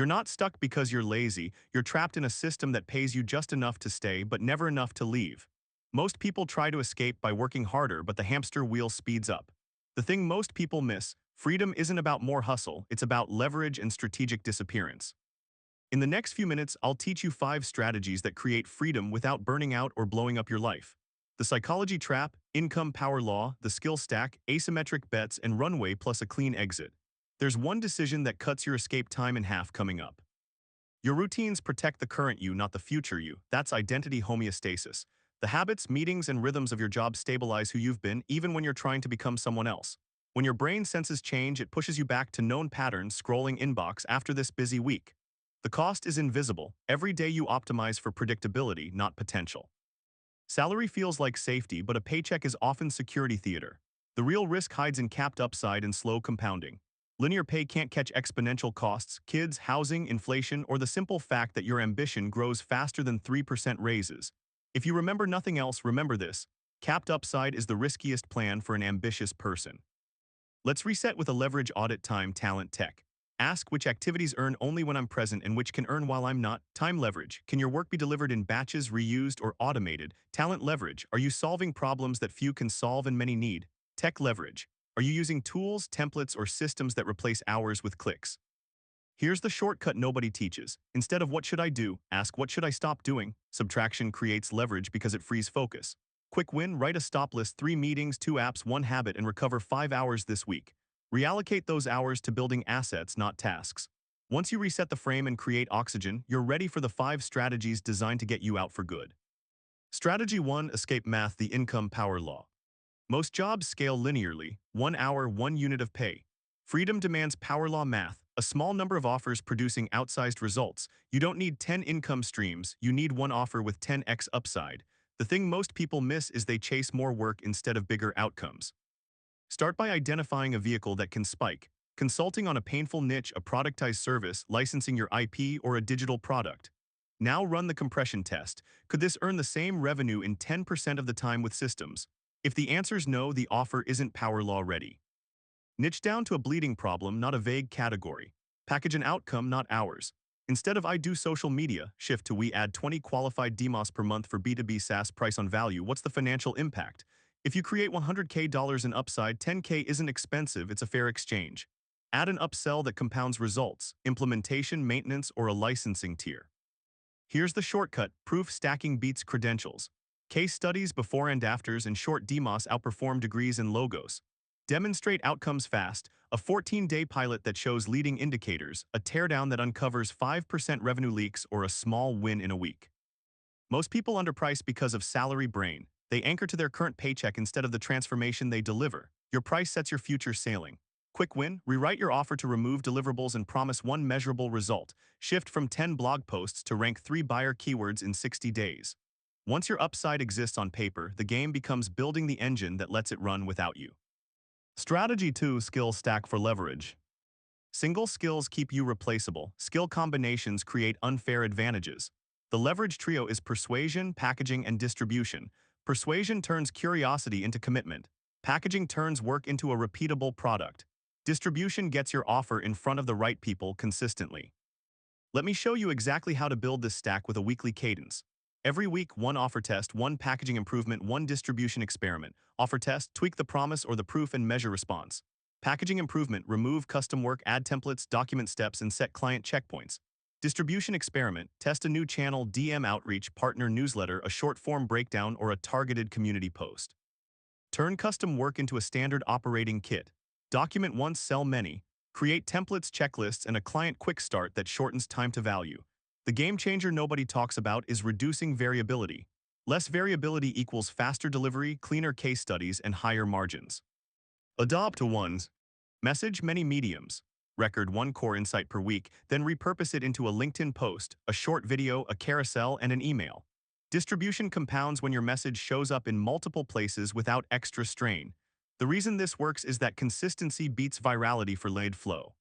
You're not stuck because you're lazy, you're trapped in a system that pays you just enough to stay but never enough to leave. Most people try to escape by working harder, but the hamster wheel speeds up. The thing most people miss, freedom isn't about more hustle, it's about leverage and strategic disappearance. In the next few minutes, I'll teach you 5 strategies that create freedom without burning out or blowing up your life. The psychology trap, income power law, the skill stack, asymmetric bets, and runway plus a clean exit. There's one decision that cuts your escape time in half coming up. Your routines protect the current you, not the future you. That's identity homeostasis. The habits, meetings, and rhythms of your job stabilize who you've been, even when you're trying to become someone else. When your brain senses change, it pushes you back to known patterns, scrolling inbox after this busy week. The cost is invisible. Every day you optimize for predictability, not potential. Salary feels like safety, but a paycheck is often security theater. The real risk hides in capped upside and slow compounding. Linear pay can't catch exponential costs, kids, housing, inflation, or the simple fact that your ambition grows faster than 3% raises. If you remember nothing else, remember this. Capped upside is the riskiest plan for an ambitious person. Let's reset with a leverage audit. Time, talent, tech. Ask which activities earn only when I'm present and which can earn while I'm not. Time leverage. Can your work be delivered in batches, reused, or automated? Talent leverage. Are you solving problems that few can solve and many need? Tech leverage. Are you using tools, templates, or systems that replace hours with clicks? Here's the shortcut nobody teaches. Instead of what should I do, ask what should I stop doing? Subtraction creates leverage because it frees focus. Quick win, write a stop list: 3 meetings, 2 apps, 1 habit, and recover 5 hours this week. Reallocate those hours to building assets, not tasks. Once you reset the frame and create oxygen, you're ready for the 5 strategies designed to get you out for good. Strategy 1. Escape math, the income power law. Most jobs scale linearly, 1 hour, 1 unit of pay. Freedom demands power law math, a small number of offers producing outsized results. You don't need 10 income streams, you need 1 offer with 10x upside. The thing most people miss is they chase more work instead of bigger outcomes. Start by identifying a vehicle that can spike. Consulting on a painful niche, a productized service, licensing your IP, or a digital product. Now run the compression test. Could this earn the same revenue in 10% of the time with systems? If the answer's no, the offer isn't power law ready. Niche down to a bleeding problem, not a vague category. Package an outcome, not hours. Instead of I do social media, shift to we add 20 qualified demos per month for B2B SaaS. Price on value. What's the financial impact? If you create $100K in upside, 10K isn't expensive, it's a fair exchange. Add an upsell that compounds results, implementation, maintenance, or a licensing tier. Here's the shortcut: proof stacking beats credentials. Case studies, before and afters, and short demos outperform degrees and logos. Demonstrate outcomes fast: a 14-day pilot that shows leading indicators, a teardown that uncovers 5% revenue leaks, or a small win in a week. Most people underprice because of salary brain. They anchor to their current paycheck instead of the transformation they deliver. Your price sets your future sailing. Quick win, rewrite your offer to remove deliverables and promise 1 measurable result. Shift from 10 blog posts to rank 3 buyer keywords in 60 days. Once your upside exists on paper, the game becomes building the engine that lets it run without you. Strategy 2. Skill stack for leverage. Single skills keep you replaceable. Skill combinations create unfair advantages. The leverage trio is persuasion, packaging, and distribution. Persuasion turns curiosity into commitment. Packaging turns work into a repeatable product. Distribution gets your offer in front of the right people consistently. Let me show you exactly how to build this stack with a weekly cadence. Every week, 1 offer test, 1 packaging improvement, 1 distribution experiment. Offer test, tweak the promise or the proof and measure response. Packaging improvement, remove custom work, add templates, document steps, and set client checkpoints. Distribution experiment, test a new channel, DM outreach, partner newsletter, a short-form breakdown, or a targeted community post. Turn custom work into a standard operating kit. Document once, sell many. Create templates, checklists, and a client quick start that shortens time to value. The game changer nobody talks about is reducing variability. Less variability equals faster delivery, cleaner case studies, and higher margins. Adopt one's message many mediums. Record 1 core insight per week, then repurpose it into a LinkedIn post, a short video, a carousel, and an email. Distribution compounds when your message shows up in multiple places without extra strain. The reason this works is that consistency beats virality for lead flow.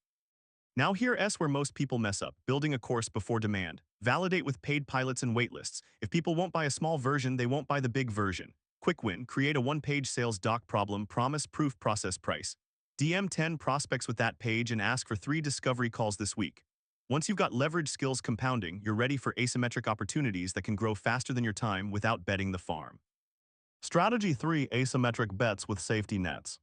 Now here's where most people mess up: building a course before demand. Validate with paid pilots and waitlists. If people won't buy a small version, they won't buy the big version. Quick win, create a 1-page sales doc: problem, promise, proof, process, price. DM 10 prospects with that page and ask for 3 discovery calls this week. Once you've got leverage skills compounding, you're ready for asymmetric opportunities that can grow faster than your time without betting the farm. Strategy 3. Asymmetric bets with safety nets.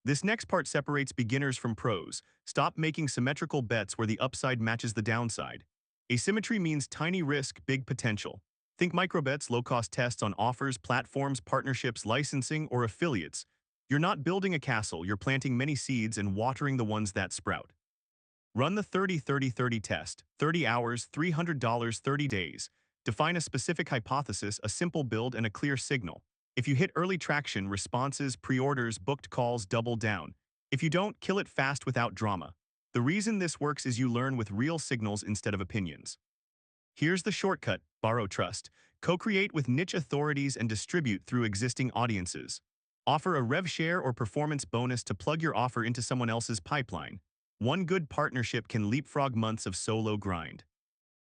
This next part separates beginners from pros. Stop making symmetrical bets where the upside matches the downside. Asymmetry means tiny risk, big potential. Think microbets, low-cost tests on offers, platforms, partnerships, licensing, or affiliates. You're not building a castle, you're planting many seeds and watering the ones that sprout. Run the 30-30-30 test, 30 hours, $300, 30 days. Define a specific hypothesis, a simple build, and a clear signal. If you hit early traction, responses, pre-orders, booked calls, double down. If you don't, kill it fast without drama. The reason this works is you learn with real signals instead of opinions. Here's the shortcut: borrow trust. Co-create with niche authorities and distribute through existing audiences. Offer a rev share or performance bonus to plug your offer into someone else's pipeline. One good partnership can leapfrog months of solo grind.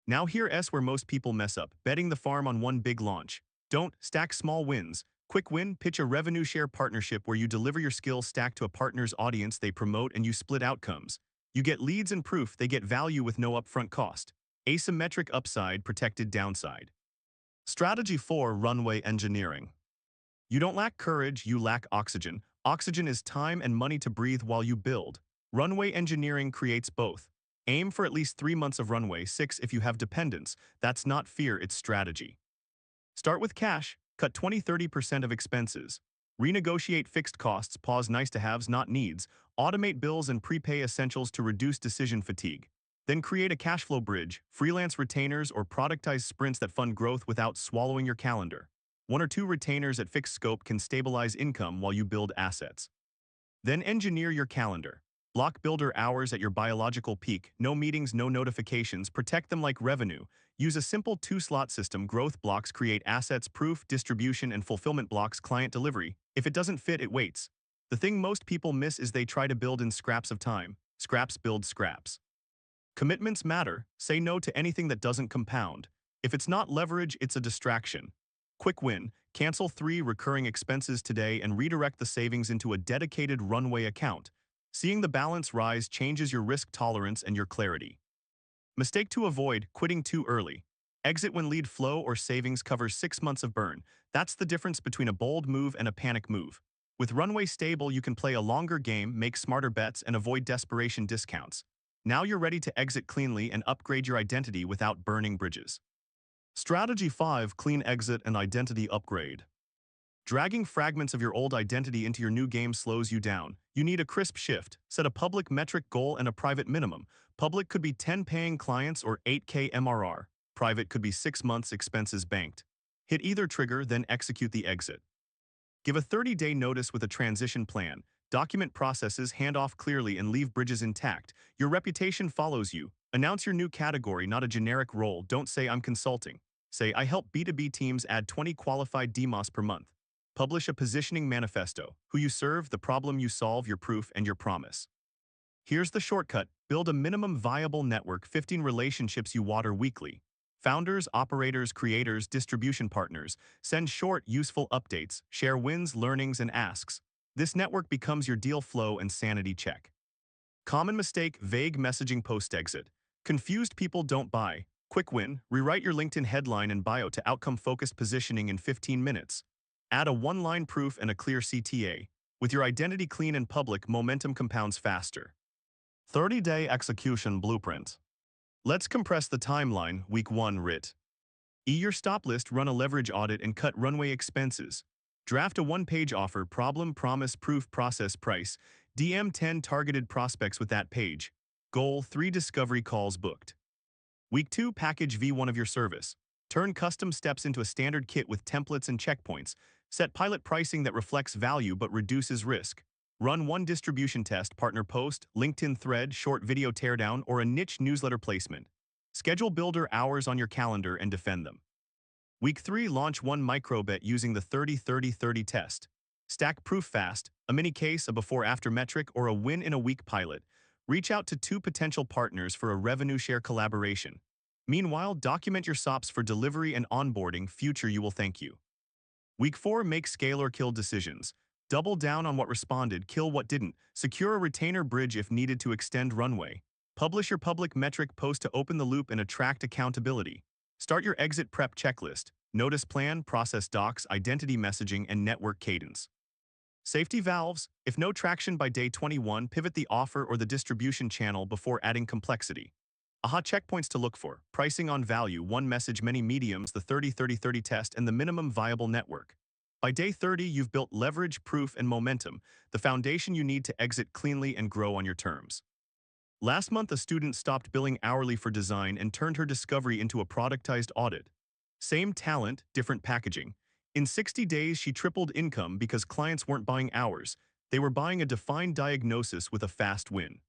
Now here's where most people mess up: betting the farm on one big launch. Don't stack small wins. Quick win: pitch a revenue share partnership where you deliver your skills stacked to a partner's audience, they promote, and you split outcomes. You get leads and proof, they get value with no upfront cost. Asymmetric upside, protected downside. Strategy 4. Runway Engineering. You don't lack courage, you lack oxygen. Oxygen is time and money to breathe while you build. Runway Engineering creates both. Aim for at least 3 months of runway, 6 if you have dependence. That's not fear, it's strategy. Start with cash, cut 20-30% of expenses. Renegotiate fixed costs, pause nice-to-haves, not needs. Automate bills and prepay essentials to reduce decision fatigue. Then create a cash flow bridge, freelance retainers or productize sprints that fund growth without swallowing your calendar. 1 or 2 retainers at fixed scope can stabilize income while you build assets. Then engineer your calendar. Block builder hours at your biological peak, no meetings, no notifications, protect them like revenue. Use a simple 2-slot system: growth blocks create assets, proof, distribution, and fulfillment blocks client delivery. If it doesn't fit, it waits. The thing most people miss is they try to build in scraps of time. Scraps build scraps. Commitments matter. Say no to anything that doesn't compound. If it's not leverage, it's a distraction. Quick win: cancel 3 recurring expenses today and redirect the savings into a dedicated runway account. Seeing the balance rise changes your risk tolerance and your clarity. Mistake to avoid: quitting too early. Exit when lead flow or savings covers 6 months of burn. That's the difference between a bold move and a panic move. With Runway stable, you can play a longer game, make smarter bets, and avoid desperation discounts. Now you're ready to exit cleanly and upgrade your identity without burning bridges. Strategy 5. Clean exit and identity upgrade. Dragging fragments of your old identity into your new game slows you down. You need a crisp shift. Set a public metric goal and a private minimum. Public could be 10 paying clients or 8K MRR. Private could be 6 months expenses banked. Hit either trigger, then execute the exit. Give a 30-day notice with a transition plan. Document processes, hand off clearly, and leave bridges intact. Your reputation follows you. Announce your new category, not a generic role. Don't say "I'm consulting." Say "I help B2B teams add 20 qualified DMOS per month." Publish a positioning manifesto: who you serve, the problem you solve, your proof, and your promise. Here's the shortcut: build a minimum viable network, 15 relationships you water weekly. Founders, operators, creators, distribution partners. Send short, useful updates. Share wins, learnings, and asks. This network becomes your deal flow and sanity check. Common mistake: vague messaging post-exit. Confused people don't buy. Quick win: rewrite your LinkedIn headline and bio to outcome-focused positioning in 15 minutes. Add a 1-line proof and a clear CTA. With your identity clean and public, momentum compounds faster. 30-day execution blueprint. Let's compress the timeline. Week 1: RIT. Your stop list, run a leverage audit, and cut runway expenses. Draft a 1-page offer: problem, promise, proof, process, price. DM 10 targeted prospects with that page. Goal: 3 discovery calls booked. Week 2: package V1 of your service. Turn custom steps into a standard kit with templates and checkpoints. Set pilot pricing that reflects value but reduces risk. Run 1 distribution test: partner post, LinkedIn thread, short video teardown, or a niche newsletter placement. Schedule builder hours on your calendar and defend them. Week 3: launch 1 microbet using the 30-30-30 test. Stack proof fast: a mini case, a before-after metric, or a win-in-a-week pilot. Reach out to 2 potential partners for a revenue share collaboration. Meanwhile, document your SOPs for delivery and onboarding. Future you will thank you. Week 4: make scale or kill decisions. Double down on what responded, kill what didn't. Secure a retainer bridge if needed to extend runway. Publish your public metric post to open the loop and attract accountability. Start your exit prep checklist. Notice plan, process docs, identity messaging, and network cadence. Safety valves. If no traction by day 21, pivot the offer or the distribution channel before adding complexity. AHA checkpoints to look for. Pricing on value, one message, many mediums, the 30-30-30 test, and the minimum viable network. By day 30, you've built leverage, proof, and momentum, the foundation you need to exit cleanly and grow on your terms. Last month, a student stopped billing hourly for design and turned her discovery into a productized audit. Same talent, different packaging. In 60 days, she tripled income because clients weren't buying hours. They were buying a defined diagnosis with a fast win.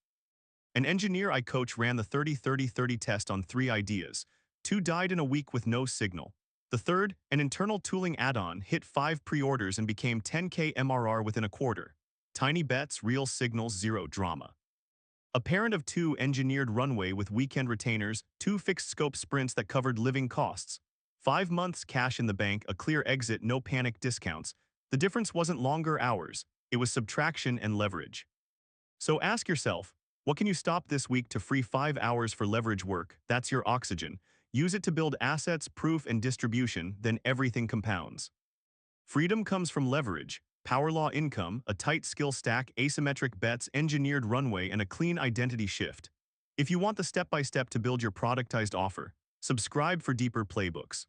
An engineer I coach ran the 30-30-30 test on 3 ideas. 2 died in a week with no signal. The third, an internal tooling add-on, hit 5 pre-orders and became 10K MRR within a quarter. Tiny bets, real signals, zero drama. A parent of 2 engineered Runway with weekend retainers, 2 fixed-scope sprints that covered living costs. 5 months cash in the bank, a clear exit, no panic discounts. The difference wasn't longer hours, it was subtraction and leverage. So ask yourself, what can you stop this week to free 5 hours for leverage work? That's your oxygen. Use it to build assets, proof, and distribution, then everything compounds. Freedom comes from leverage. Power law income, a tight skill stack, asymmetric bets, engineered runway, and a clean identity shift. If you want the step-by-step to build your productized offer, subscribe for deeper playbooks.